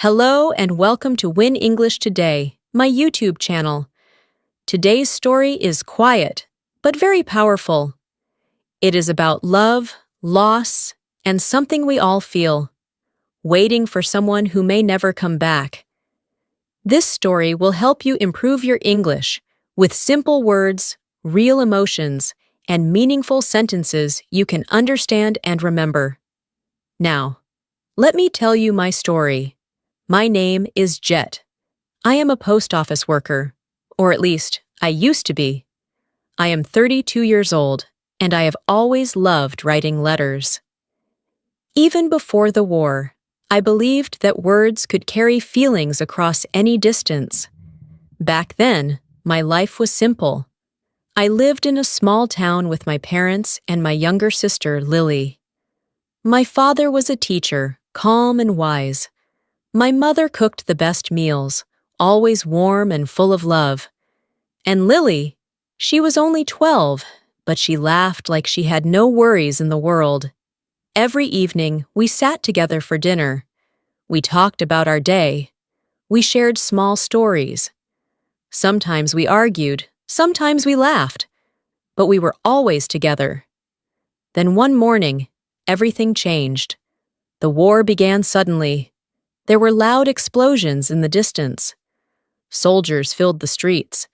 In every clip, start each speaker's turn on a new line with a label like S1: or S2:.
S1: Hello and welcome to Win English Today, my YouTube channel. Today's story is quiet, but very powerful. It is about love, loss, and something we all feel, waiting for someone who may never come back. This story will help you improve your English with simple words, real emotions, and meaningful sentences you can understand and remember. Now, let me tell you my story. My name is Jet. I am a post office worker, or at least I used to be. I am 32 years old, and I have always loved writing letters. Even before the war, I believed that words could carry feelings across any distance. Back then, my life was simple. I lived in a small town with my parents and my younger sister, Lily. My father was a teacher, calm and wise. My mother cooked the best meals, always warm and full of love. And Lily, she was only 12, but she laughed like she had no worries in the world. Every evening, we sat together for dinner. We talked about our day. We shared small stories. Sometimes we argued, sometimes we laughed, but we were always together. Then one morning, everything changed. The war began suddenly. There were loud explosions in the distance. Soldiers filled the streets.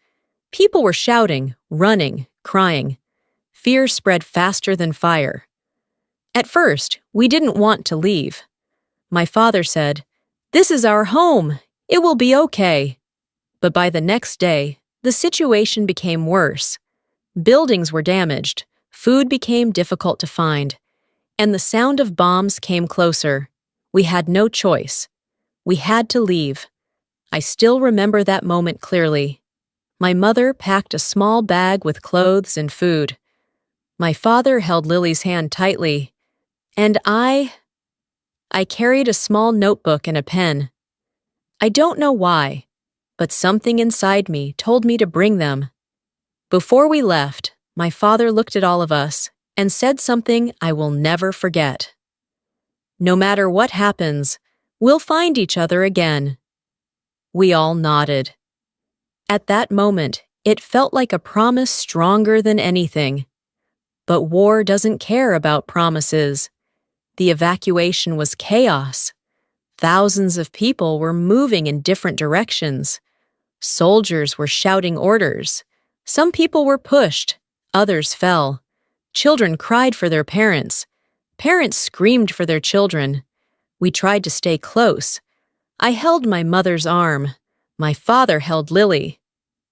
S1: People were shouting, running, crying. Fear spread faster than fire. At first, we didn't want to leave. My father said, "This is our home. It will be okay." But by the next day, the situation became worse. Buildings were damaged, food became difficult to find, and the sound of bombs came closer. We had no choice. We had to leave. I still remember that moment clearly. My mother packed a small bag with clothes and food. My father held Lily's hand tightly, and I carried a small notebook and a pen. I don't know why, but something inside me told me to bring them. Before we left, my father looked at all of us and said something I will never forget. "No matter what happens, we'll find each other again." We all nodded. At that moment, it felt like a promise stronger than anything. But war doesn't care about promises. The evacuation was chaos. Thousands of people were moving in different directions. Soldiers were shouting orders. Some people were pushed, others fell. Children cried for their parents. Parents screamed for their children. We tried to stay close. I held my mother's arm. My father held Lily.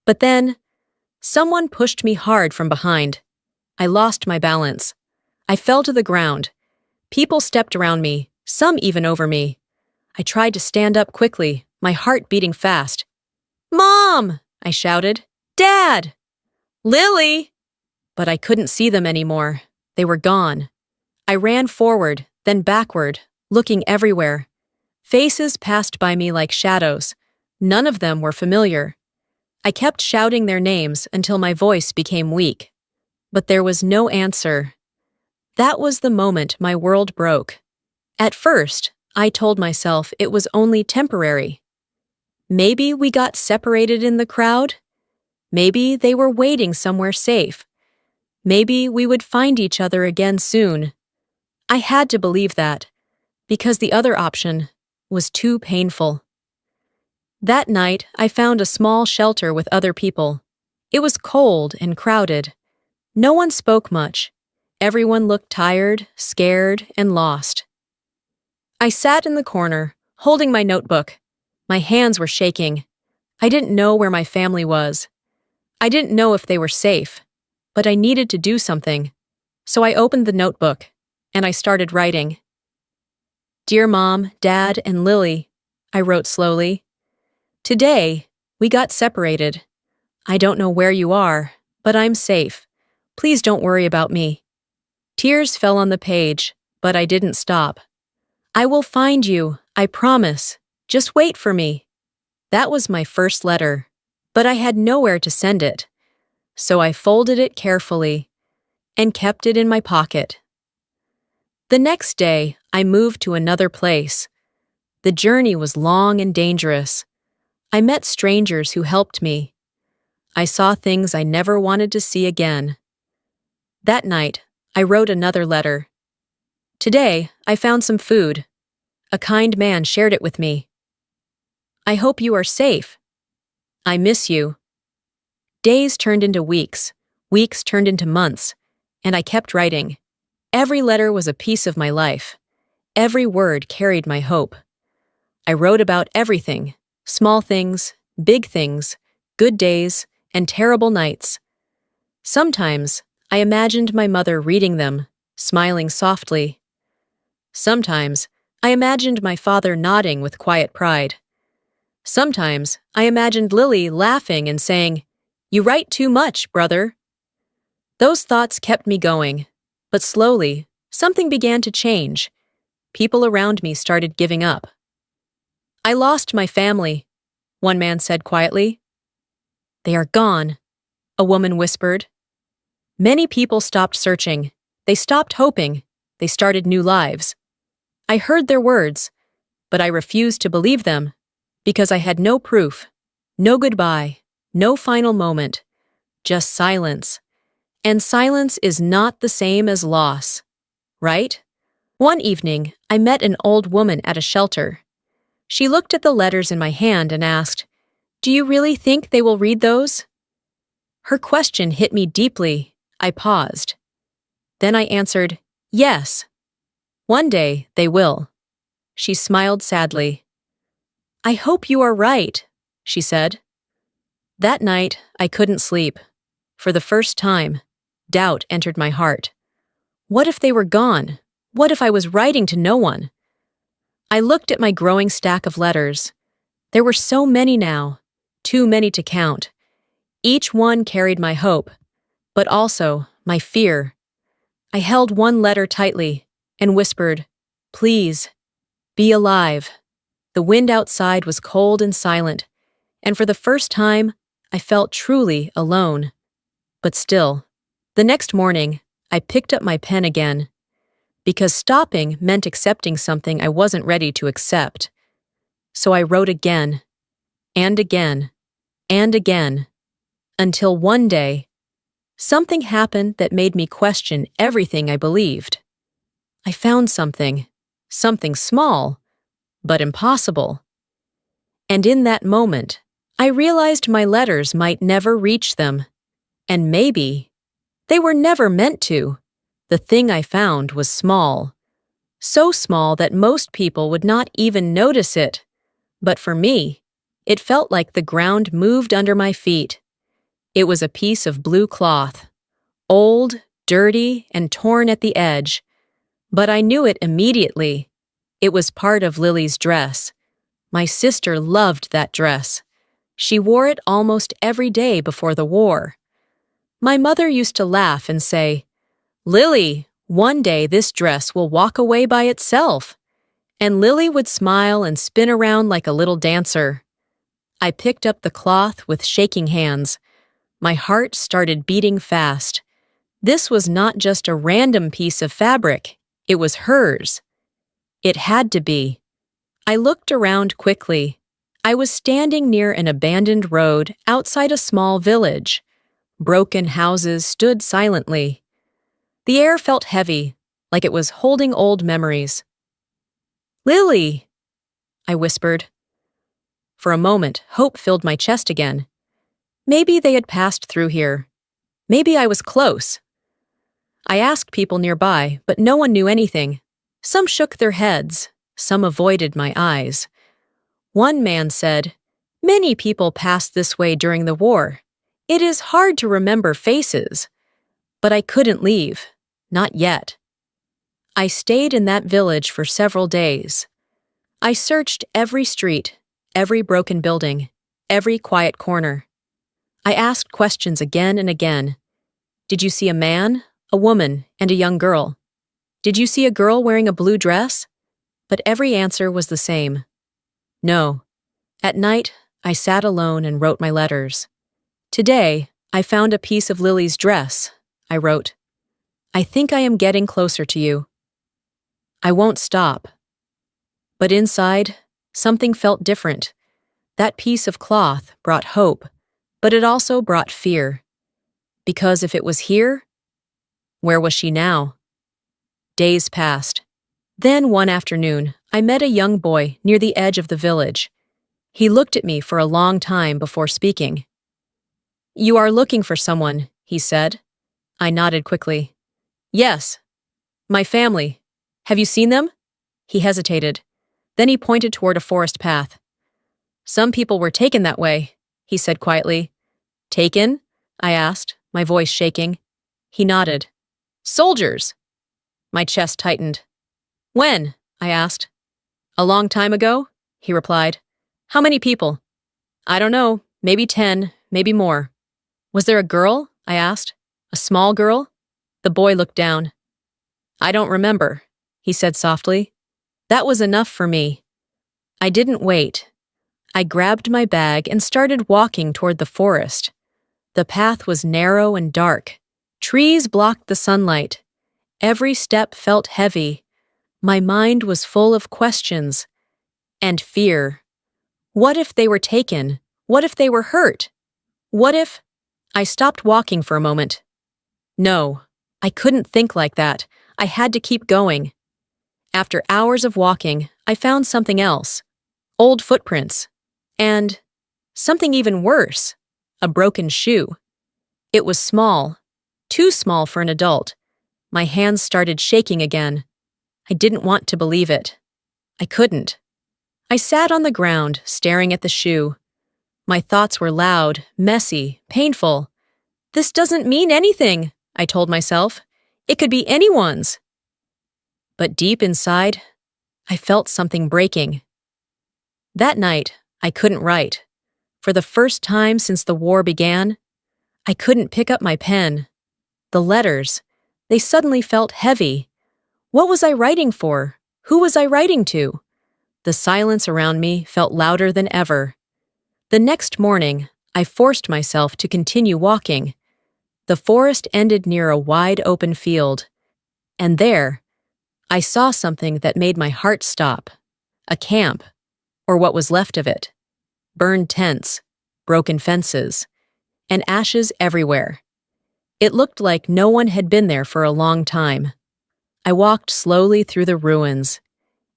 S1: But then, someone pushed me hard from behind. I lost my balance. I fell to the ground. People stepped around me, some even over me. I tried to stand up quickly, my heart beating fast. "Mom!" I shouted. "Dad!" "Lily!" But I couldn't see them anymore. They were gone. I ran forward, then backward, looking everywhere. Faces passed by me like shadows. None of them were familiar. I kept shouting their names until my voice became weak. But there was no answer. That was the moment my world broke. At first, I told myself it was only temporary. Maybe we got separated in the crowd. Maybe they were waiting somewhere safe. Maybe we would find each other again soon. I had to believe that, because the other option was too painful. That night, I found a small shelter with other people. It was cold and crowded. No one spoke much. Everyone looked tired, scared, and lost. I sat in the corner, holding my notebook. My hands were shaking. I didn't know where my family was. I didn't know if they were safe, but I needed to do something. So I opened the notebook, and I started writing. "Dear Mom, Dad, and Lily," I wrote slowly. "Today, we got separated. I don't know where you are, but I'm safe. Please don't worry about me." Tears fell on the page, but I didn't stop. "I will find you, I promise. Just wait for me." That was my first letter, but I had nowhere to send it. So I folded it carefully and kept it in my pocket. The next day, I moved to another place. The journey was long and dangerous. I met strangers who helped me. I saw things I never wanted to see again. That night, I wrote another letter. Today, I found some food. A kind man shared it with me. I hope you are safe. I miss you. Days turned into weeks, weeks turned into months, and I kept writing. Every letter was a piece of my life. Every word carried my hope. I wrote about everything, small things, big things, good days, and terrible nights. Sometimes, I imagined my mother reading them, smiling softly. Sometimes, I imagined my father nodding with quiet pride. Sometimes, I imagined Lily laughing and saying, "You write too much, brother." Those thoughts kept me going, but slowly, something began to change. People around me started giving up. "I lost my family," one man said quietly. "They are gone," a woman whispered. Many people stopped searching. They stopped hoping. They started new lives. I heard their words, but I refused to believe them because I had no proof, no goodbye, no final moment, just silence. And silence is not the same as loss, right? One evening, I met an old woman at a shelter. She looked at the letters in my hand and asked, "Do you really think they will read those?" Her question hit me deeply. I paused. Then I answered, "Yes. One day they will." She smiled sadly. "I hope you are right," she said. That night, I couldn't sleep. For the first time, doubt entered my heart. What if they were gone? What if I was writing to no one? I looked at my growing stack of letters. There were so many now, too many to count. Each one carried my hope, but also my fear. I held one letter tightly and whispered, "Please, be alive." The wind outside was cold and silent, and for the first time, I felt truly alone. But still, the next morning, I picked up my pen again, because stopping meant accepting something I wasn't ready to accept. So I wrote again, and again, and again, until one day, something happened that made me question everything I believed. I found something small, but impossible. And in that moment, I realized my letters might never reach them. And maybe they were never meant to. The thing I found was small. So small that most people would not even notice it. But for me, it felt like the ground moved under my feet. It was a piece of blue cloth, old, dirty, and torn at the edge. But I knew it immediately. It was part of Lily's dress. My sister loved that dress. She wore it almost every day before the war. My mother used to laugh and say, "Lily, one day this dress will walk away by itself." And Lily would smile and spin around like a little dancer. I picked up the cloth with shaking hands. My heart started beating fast. This was not just a random piece of fabric. It was hers. It had to be. I looked around quickly. I was standing near an abandoned road outside a small village. Broken houses stood silently. The air felt heavy, like it was holding old memories. "Lily," I whispered. For a moment, hope filled my chest again. Maybe they had passed through here. Maybe I was close. I asked people nearby, but no one knew anything. Some shook their heads. Some avoided my eyes. One man said, "Many people passed this way during the war. It is hard to remember faces." But I couldn't leave. Not yet. I stayed in that village for several days. I searched every street, every broken building, every quiet corner. I asked questions again and again. Did you see a man, a woman, and a young girl? Did you see a girl wearing a blue dress? But every answer was the same. No. At night, I sat alone and wrote my letters. "Today, I found a piece of Lily's dress," I wrote. "I think I am getting closer to you. I won't stop." But inside, something felt different. That piece of cloth brought hope, but it also brought fear. Because if it was here, where was she now? Days passed. Then one afternoon, I met a young boy near the edge of the village. He looked at me for a long time before speaking. "You are looking for someone," he said. I nodded quickly. "Yes. My family. Have you seen them?" He hesitated. Then he pointed toward a forest path. "Some people were taken that way," he said quietly. "Taken?" I asked, my voice shaking. He nodded. "Soldiers!" My chest tightened. "When?" I asked. "A long time ago," he replied. "How many people?" "I don't know. Maybe 10, maybe more." "Was there a girl?" I asked. "A small girl?" The boy looked down. "I don't remember," he said softly. That was enough for me. I didn't wait. I grabbed my bag and started walking toward the forest. The path was narrow and dark. Trees blocked the sunlight. Every step felt heavy. My mind was full of questions and fear. What if they were taken? What if they were hurt? What if... I stopped walking for a moment. No, I couldn't think like that. I had to keep going. After hours of walking, I found something else. Old footprints. And something even worse. A broken shoe. It was small. Too small for an adult. My hands started shaking again. I didn't want to believe it. I couldn't. I sat on the ground, staring at the shoe. My thoughts were loud, messy, painful. "This doesn't mean anything," I told myself. "It could be anyone's." But deep inside, I felt something breaking. That night, I couldn't write. For the first time since the war began, I couldn't pick up my pen. The letters, they suddenly felt heavy. What was I writing for? Who was I writing to? The silence around me felt louder than ever. The next morning, I forced myself to continue walking. The forest ended near a wide open field. And there, I saw something that made my heart stop. A camp, or what was left of it. Burned tents, broken fences, and ashes everywhere. It looked like no one had been there for a long time. I walked slowly through the ruins.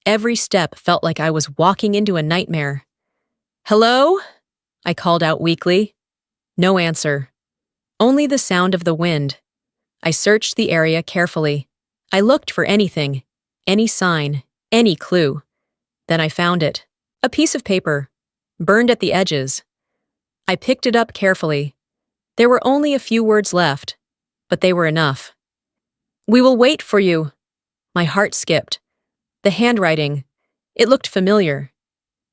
S1: Every step felt like I was walking into a nightmare. "Hello?" I called out weakly. No answer. Only the sound of the wind. I searched the area carefully. I looked for anything, any sign, any clue. Then I found it. A piece of paper, burned at the edges. I picked it up carefully. There were only a few words left, but they were enough. "We will wait for you." My heart skipped. The handwriting, it looked familiar.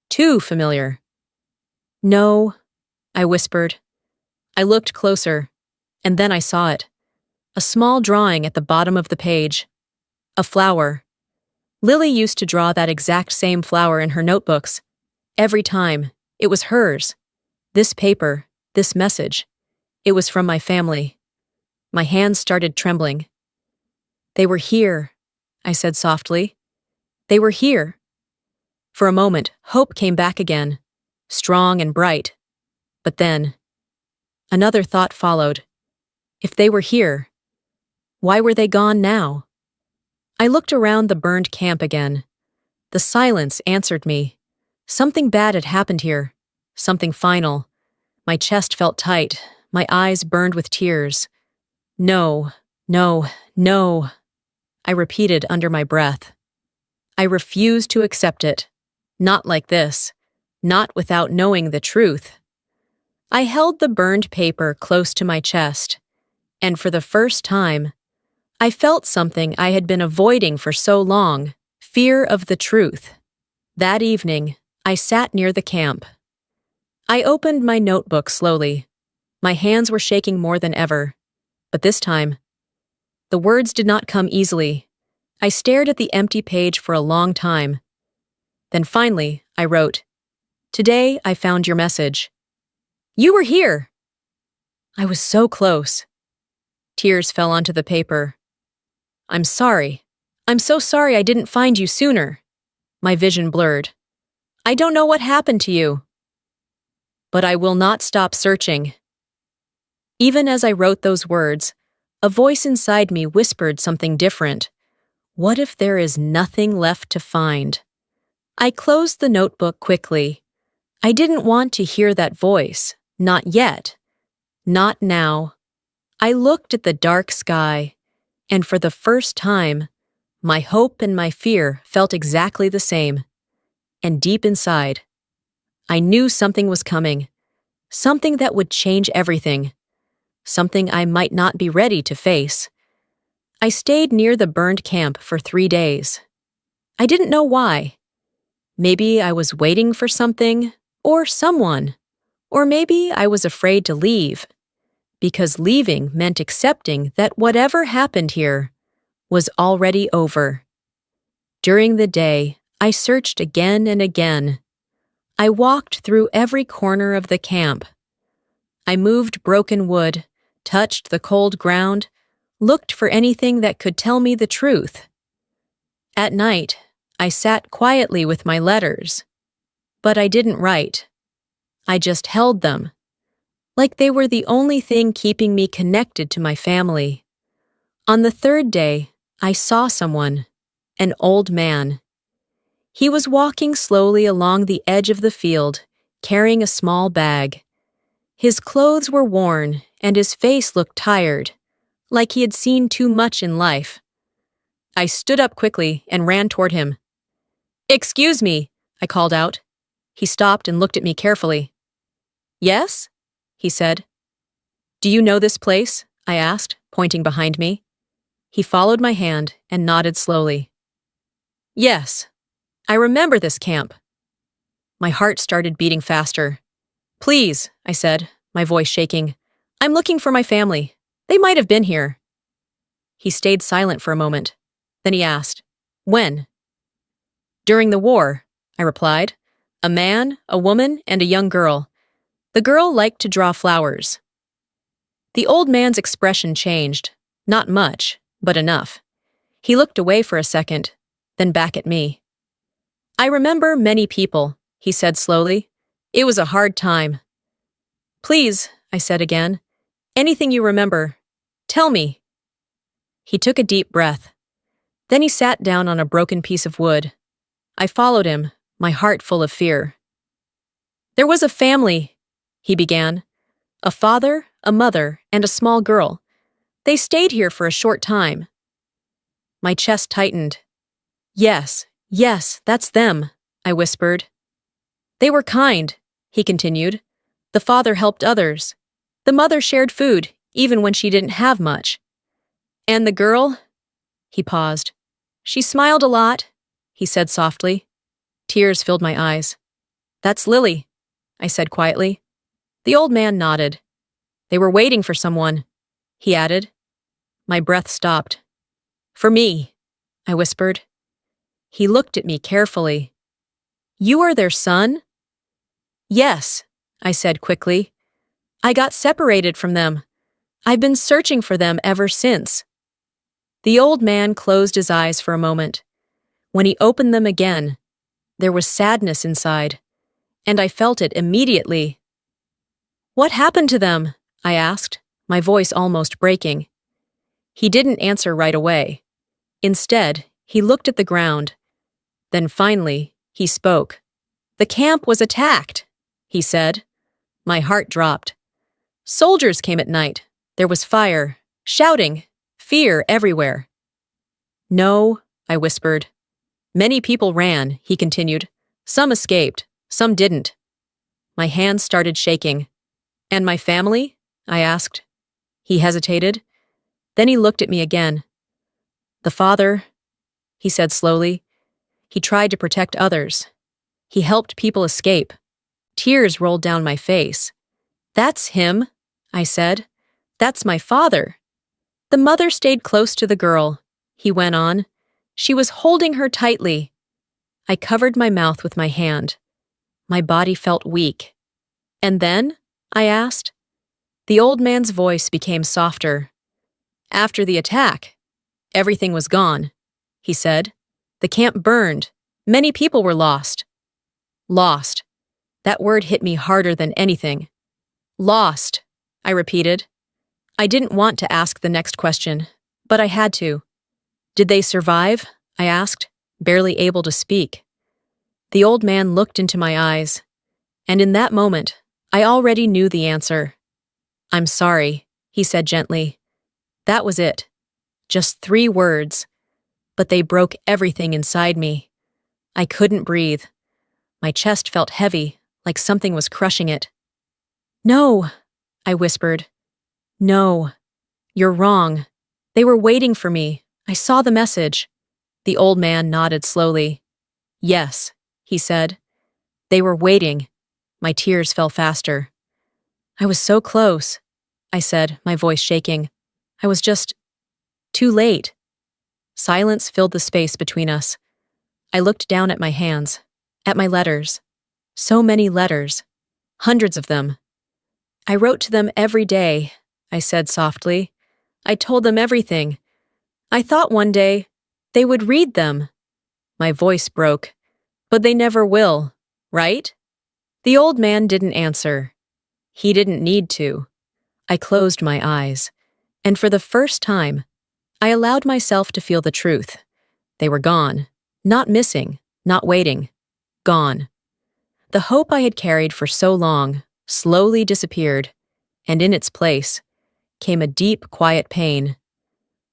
S1: Too familiar. "No," I whispered. I looked closer, and then I saw it. A small drawing at the bottom of the page. A flower. Lily used to draw that exact same flower in her notebooks. Every time, it was hers. This paper, this message, it was from my family. My hands started trembling. "They were here," I said softly. "They were here." For a moment, hope came back again, strong and bright. But then, another thought followed. If they were here, why were they gone now? I looked around the burned camp again. The silence answered me. Something bad had happened here. Something final. My chest felt tight. My eyes burned with tears. "No, no, no," I repeated under my breath. I refused to accept it. Not like this. Not without knowing the truth. I held the burned paper close to my chest, and for the first time, I felt something I had been avoiding for so long, fear of the truth. That evening, I sat near the camp. I opened my notebook slowly. My hands were shaking more than ever. But this time, the words did not come easily. I stared at the empty page for a long time. Then finally, I wrote, "Today I found your message. You were here." I was so close. Tears fell onto the paper. "I'm sorry. I'm so sorry I didn't find you sooner." My vision blurred. I don't know what happened to you, but I will not stop searching. Even as I wrote those words, a voice inside me whispered something different. What if there is nothing left to find? I closed the notebook quickly. I didn't want to hear that voice. Not yet. Not now. I looked at the dark sky, and for the first time, my hope and my fear felt exactly the same. And deep inside, I knew something was coming. Something that would change everything. Something I might not be ready to face. I stayed near the burned camp for 3 days. I didn't know why. Maybe I was waiting for something, or someone. Or maybe I was afraid to leave, because leaving meant accepting that whatever happened here was already over. During the day, I searched again and again. I walked through every corner of the camp. I moved broken wood, touched the cold ground, looked for anything that could tell me the truth. At night, I sat quietly with my letters, but I didn't write. I just held them, like they were the only thing keeping me connected to my family. On the 3rd day, I saw someone, an old man. He was walking slowly along the edge of the field, carrying a small bag. His clothes were worn, and his face looked tired, like he had seen too much in life. I stood up quickly and ran toward him. "Excuse me," I called out. He stopped and looked at me carefully. "Yes?" he said. "Do you know this place?" I asked, pointing behind me. He followed my hand and nodded slowly. "Yes, I remember this camp." My heart started beating faster. "Please," I said, my voice shaking. "I'm looking for my family. They might have been here." He stayed silent for a moment. Then he asked, "When?" "During the war," I replied. "A man, a woman, and a young girl. The girl liked to draw flowers." The old man's expression changed. Not much, but enough. He looked away for a second, then back at me. "I remember many people," he said slowly. "It was a hard time." "Please," I said again. "Anything you remember. Tell me." He took a deep breath. Then he sat down on a broken piece of wood. I followed him, my heart full of fear. "There was a family," he began. "A father, a mother, and a small girl. They stayed here for a short time." My chest tightened. Yes, that's them," I whispered. "They were kind," he continued. "The father helped others. The mother shared food, even when she didn't have much. And the girl?" He paused. "She smiled a lot," he said softly. Tears filled my eyes. "That's Lily," I said quietly. The old man nodded. "They were waiting for someone," he added. My breath stopped. "For me," I whispered. He looked at me carefully. "You are their son?" "Yes," I said quickly. "I got separated from them. I've been searching for them ever since." The old man closed his eyes for a moment. When he opened them again, there was sadness inside, and I felt it immediately. "What happened to them?" I asked, my voice almost breaking. He didn't answer right away. Instead, he looked at the ground. Then finally, he spoke. "The camp was attacked," he said. My heart dropped. "Soldiers came at night. There was fire, shouting, fear everywhere." "No," I whispered. "Many people ran," he continued. "Some escaped, some didn't." My hands started shaking. "And my family?" I asked. He hesitated. Then he looked at me again. "The father," he said slowly. "He tried to protect others. He helped people escape." Tears rolled down my face. "That's him," I said. "That's my father." "The mother stayed close to the girl," he went on. "She was holding her tightly." I covered my mouth with my hand. My body felt weak. "And then?" I asked. The old man's voice became softer. "After the attack, everything was gone," he said. "The camp burned. Many people were lost." Lost. That word hit me harder than anything. Lost, I repeated. I didn't want to ask the next question, but I had to. Did they survive? I asked, barely able to speak. The old man looked into my eyes, and in that moment, I already knew the answer. I'm sorry, he said gently. That was it. Just 3 words, but they broke everything inside me. I couldn't breathe. My chest felt heavy, like something was crushing it. No, I whispered. No, you're wrong. They were waiting for me. I saw the message. The old man nodded slowly. Yes, he said. They were waiting. My tears fell faster. I was so close, I said, my voice shaking. I was just too late. Silence filled the space between us. I looked down at my hands, at my letters. So many letters. Hundreds of them. I wrote to them every day, I said softly. I told them everything. I thought one day they would read them. My voice broke. But they never will, right? The old man didn't answer. He didn't need to. I closed my eyes, and for the first time, I allowed myself to feel the truth. They were gone. Not missing, not waiting. Gone. The hope I had carried for so long slowly disappeared, and in its place came a deep, quiet pain.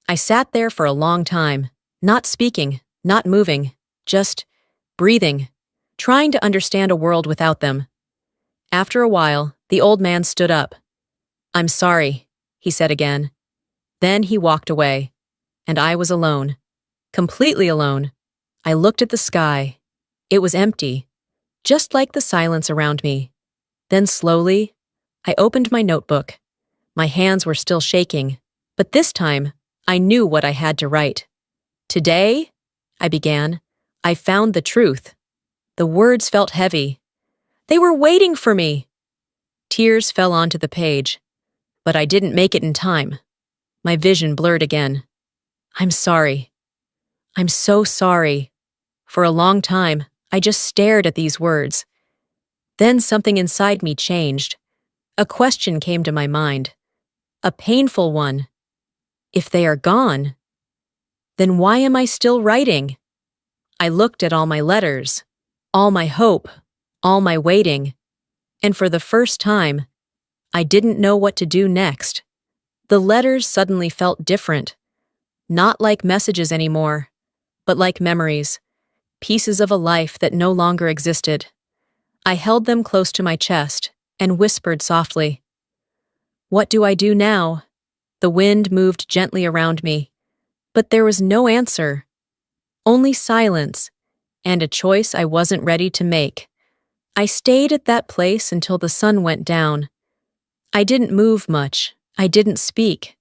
S1: I sat there for a long time, not speaking, not moving, just breathing, trying to understand a world without them. After a while, the old man stood up. I'm sorry, he said again. Then he walked away, and I was alone, completely alone. I looked at the sky. It was empty, just like the silence around me. Then slowly, I opened my notebook. My hands were still shaking, but this time, I knew what I had to write. Today, I began, I found the truth. The words felt heavy. They were waiting for me. Tears fell onto the page, but I didn't make it in time. My vision blurred again. I'm sorry. I'm so sorry. For a long time, I just stared at these words. Then something inside me changed. A question came to my mind. A painful one. If they are gone, then why am I still writing? I looked at all my letters, all my hope, all my waiting, and for the first time, I didn't know what to do next. The letters suddenly felt different, not like messages anymore, but like memories, pieces of a life that no longer existed. I held them close to my chest and whispered softly. What do I do now? The wind moved gently around me, but there was no answer. Only silence, and a choice I wasn't ready to make. I stayed at that place until the sun went down. I didn't move much. I didn't speak.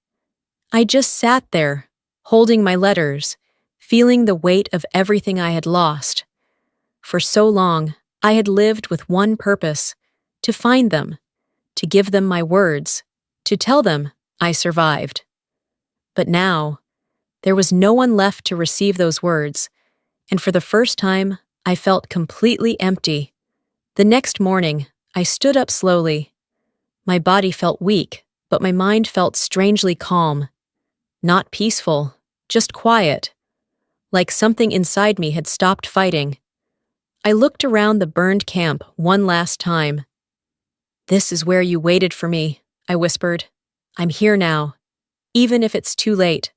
S1: I just sat there, holding my letters, feeling the weight of everything I had lost. For so long, I had lived with one purpose, to find them, to give them my words, to tell them I survived. But now, there was no one left to receive those words, and for the first time, I felt completely empty. The next morning, I stood up slowly. My body felt weak, but my mind felt strangely calm. Not peaceful, just quiet, like something inside me had stopped fighting. I looked around the burned camp one last time. This is where you waited for me, I whispered. I'm here now, even if it's too late.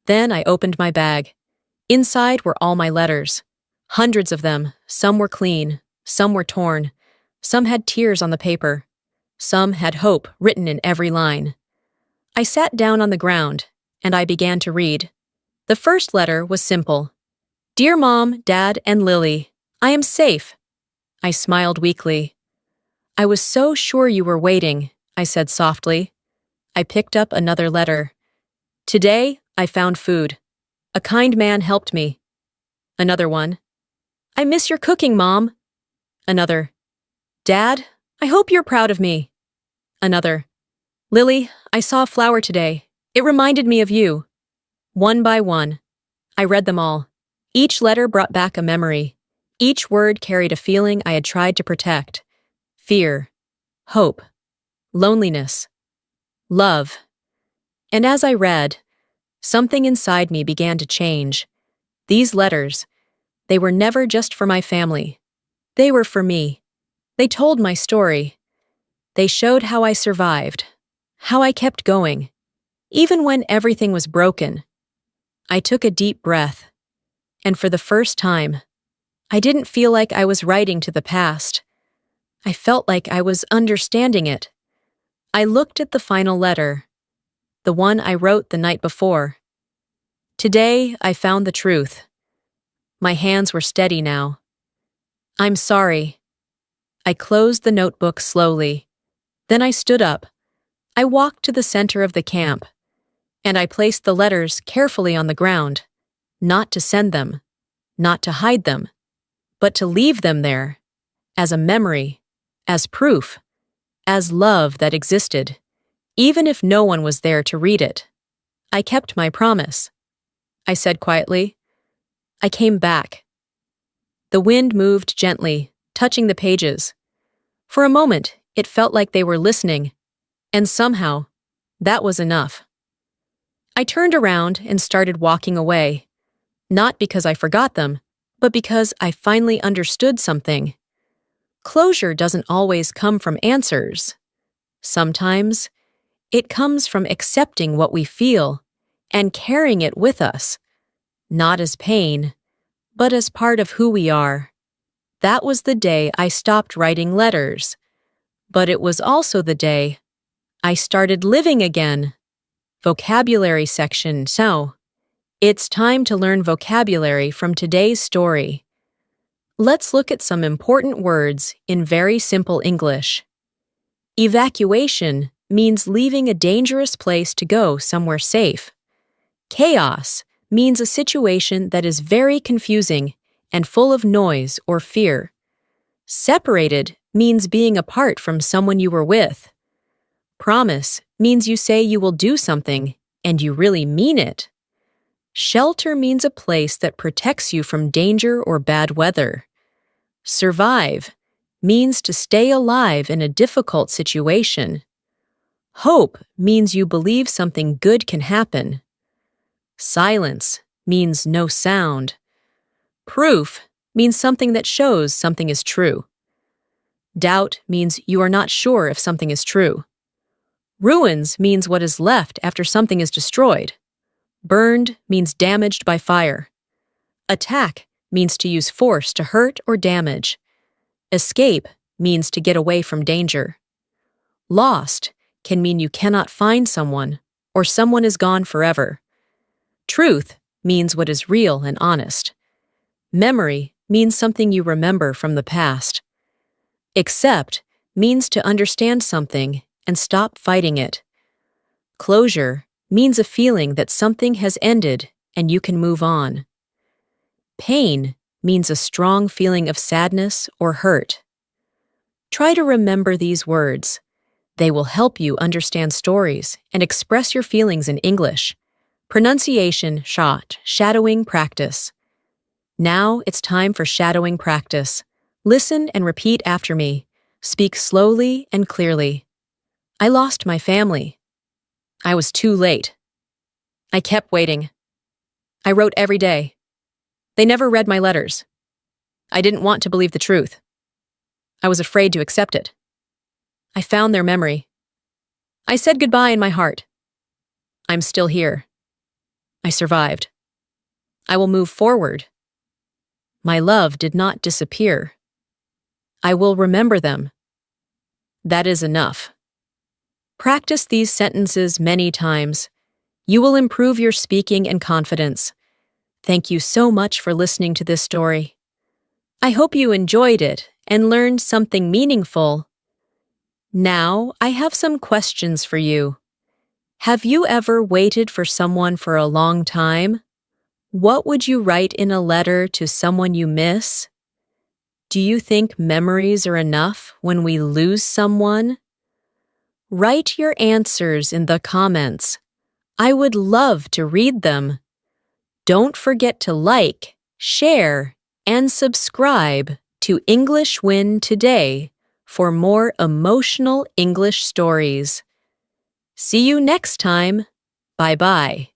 S1: Then I opened my bag. Inside were all my letters. Hundreds of them. Some were clean, some were torn. Some had tears on the paper. Some had hope written in every line. I sat down on the ground, and I began to read. The first letter was simple. Dear Mom, Dad, and Lily, I am safe. I smiled weakly. I was so sure you were waiting, I said softly. I picked up another letter. Today, I found food. A kind man helped me. Another one. I miss your cooking, Mom. Another. Dad, I hope you're proud of me. Another. Lily, I saw a flower today. It reminded me of you. One by one. I read them all. Each letter brought back a memory. Each word carried a feeling I had tried to protect: fear, hope, loneliness, love. And as I read, something inside me began to change. These letters, they were never just for my family. They were for me. They told my story. They showed how I survived, how I kept going, even when everything was broken. I took a deep breath, and for the first time, I didn't feel like I was writing to the past. I felt like I was understanding it. I looked at the final letter, the one I wrote the night before. Today, I found the truth. My hands were steady now. I'm sorry. I closed the notebook slowly. Then I stood up. I walked to the center of the camp, and I placed the letters carefully on the ground, not to send them, not to hide them, but to leave them there, as a memory, as proof, as love that existed, even if no one was there to read it. I kept my promise. I said quietly. I came back. The wind moved gently, touching the pages. For a moment, it felt like they were listening, and somehow, that was enough. I turned around and started walking away, not because I forgot them, but because I finally understood something. Closure doesn't always come from answers. Sometimes, it comes from accepting what we feel and carrying it with us, not as pain, but as part of who we are. That was the day I stopped writing letters, but it was also the day I started living again. Vocabulary section. So, it's time to learn vocabulary from today's story. Let's look at some important words in very simple English. Evacuation means leaving a dangerous place to go somewhere safe. Chaos means a situation that is very confusing and full of noise or fear. Separated means being apart from someone you were with. Promise means you say you will do something, and you really mean it. Shelter means a place that protects you from danger or bad weather. Survive means to stay alive in a difficult situation. Hope means you believe something good can happen. Silence means no sound. Proof means something that shows something is true. Doubt means you are not sure if something is true. Ruins means what is left after something is destroyed. Burned means damaged by fire. Attack means to use force to hurt or damage. Escape means to get away from danger. Lost can mean you cannot find someone, or someone is gone forever. Truth means what is real and honest. Memory means something you remember from the past. Accept means to understand something and stop fighting it. Closure means a feeling that something has ended and you can move on. Pain means a strong feeling of sadness or hurt. Try to remember these words. They will help you understand stories and express your feelings in English. Pronunciation, shadowing practice. Now it's time for shadowing practice. Listen and repeat after me. Speak slowly and clearly. I lost my family. I was too late. I kept waiting. I wrote every day. They never read my letters. I didn't want to believe the truth. I was afraid to accept it. I found their memory. I said goodbye in my heart. I'm still here. I survived. I will move forward. My love did not disappear. I will remember them. That is enough. Practice these sentences many times. You will improve your speaking and confidence. Thank you so much for listening to this story. I hope you enjoyed it and learned something meaningful. Now, I have some questions for you. Have you ever waited for someone for a long time? What would you write in a letter to someone you miss? Do you think memories are enough when we lose someone? Write your answers in the comments. I would love to read them. Don't forget to like, share, and subscribe to English Win Today for more emotional English stories. See you next time. Bye-bye.